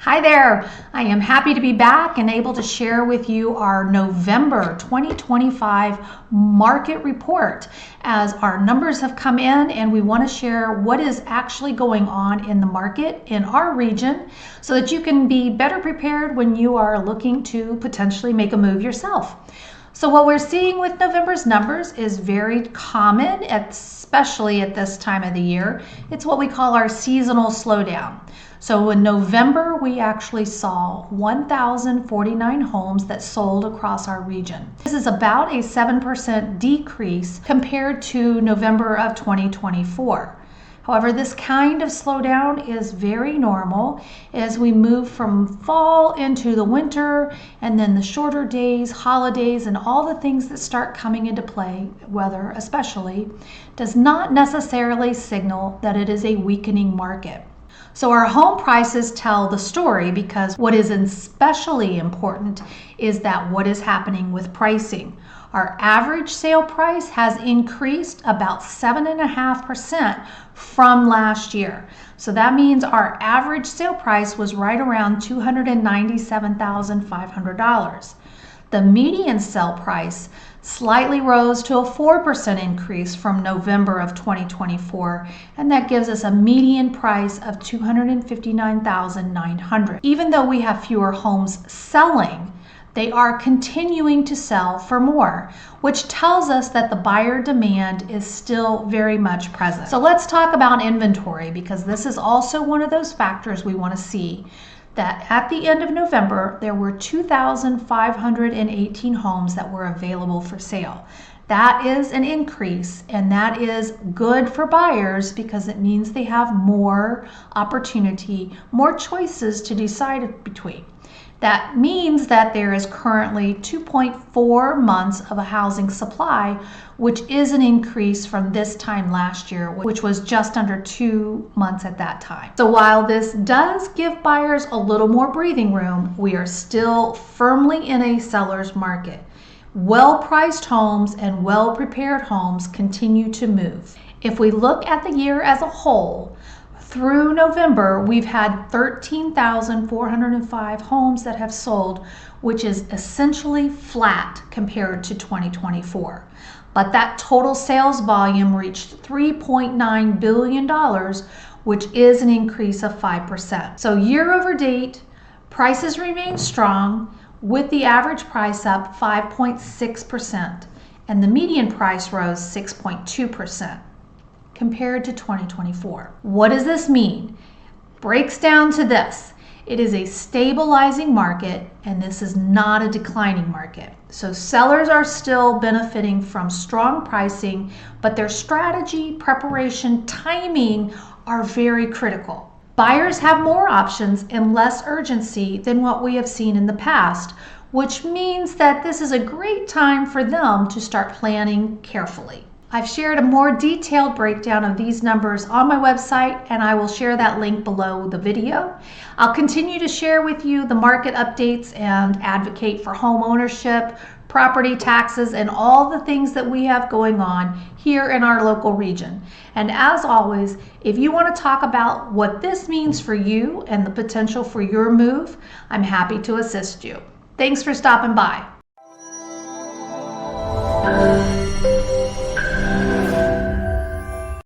Hi there. I am happy to be back and able to share with you our November 2025 market report, as our numbers have come in and we want to share what is actually going on in the market in our region so that you can be better prepared when you are looking to potentially make a move yourself. So what we're seeing with November's numbers is very common, especially at this time of the year. It's what we call our seasonal slowdown. So in November, we actually saw 1,049 homes that sold across our region. This is about a 7% decrease compared to November of 2024. However, this kind of slowdown is very normal as we move from fall into the winter, and then the shorter days, holidays, and all the things that start coming into play, weather especially, does not necessarily signal that it is a weakening market. So our home prices tell the story, because what is especially important is that what is happening with pricing. Our average sale price has increased about 7.5% from last year. So that means our average sale price was right around $297,500. The median sale price slightly rose to a 4% increase from November of 2024, and that gives us a median price of $259,900. Even though we have fewer homes selling, they are continuing to sell for more, which tells us that the buyer demand is still very much present. So let's talk about inventory, because this is also one of those factors we want to see. That at the end of November, there were 2,518 homes that were available for sale. That is an increase, and that is good for buyers because it means they have more opportunity, more choices to decide between. That means that there is currently 2.4 months of a housing supply, which is an increase from this time last year, which was just under 2 months at that time. So while this does give buyers a little more breathing room, we are still firmly in a seller's market. Well-priced homes and well-prepared homes continue to move. If we look at the year as a whole, through November, we've had 13,405 homes that have sold, which is essentially flat compared to 2024. But that total sales volume reached $3.9 billion, which is an increase of 5%. So year over date, prices remain strong, with the average price up 5.6%, and the median price rose 6.2%. compared to 2024. What does this mean? Breaks down to this. It is a stabilizing market, and this is not a declining market. So sellers are still benefiting from strong pricing, but their strategy, preparation, timing are very critical. Buyers have more options and less urgency than what we have seen in the past, which means that this is a great time for them to start planning carefully. I've shared a more detailed breakdown of these numbers on my website, and I will share that link below the video. I'll continue to share with you the market updates and advocate for home ownership, property taxes, and all the things that we have going on here in our local region. And as always, if you want to talk about what this means for you and the potential for your move, I'm happy to assist you. Thanks for stopping by.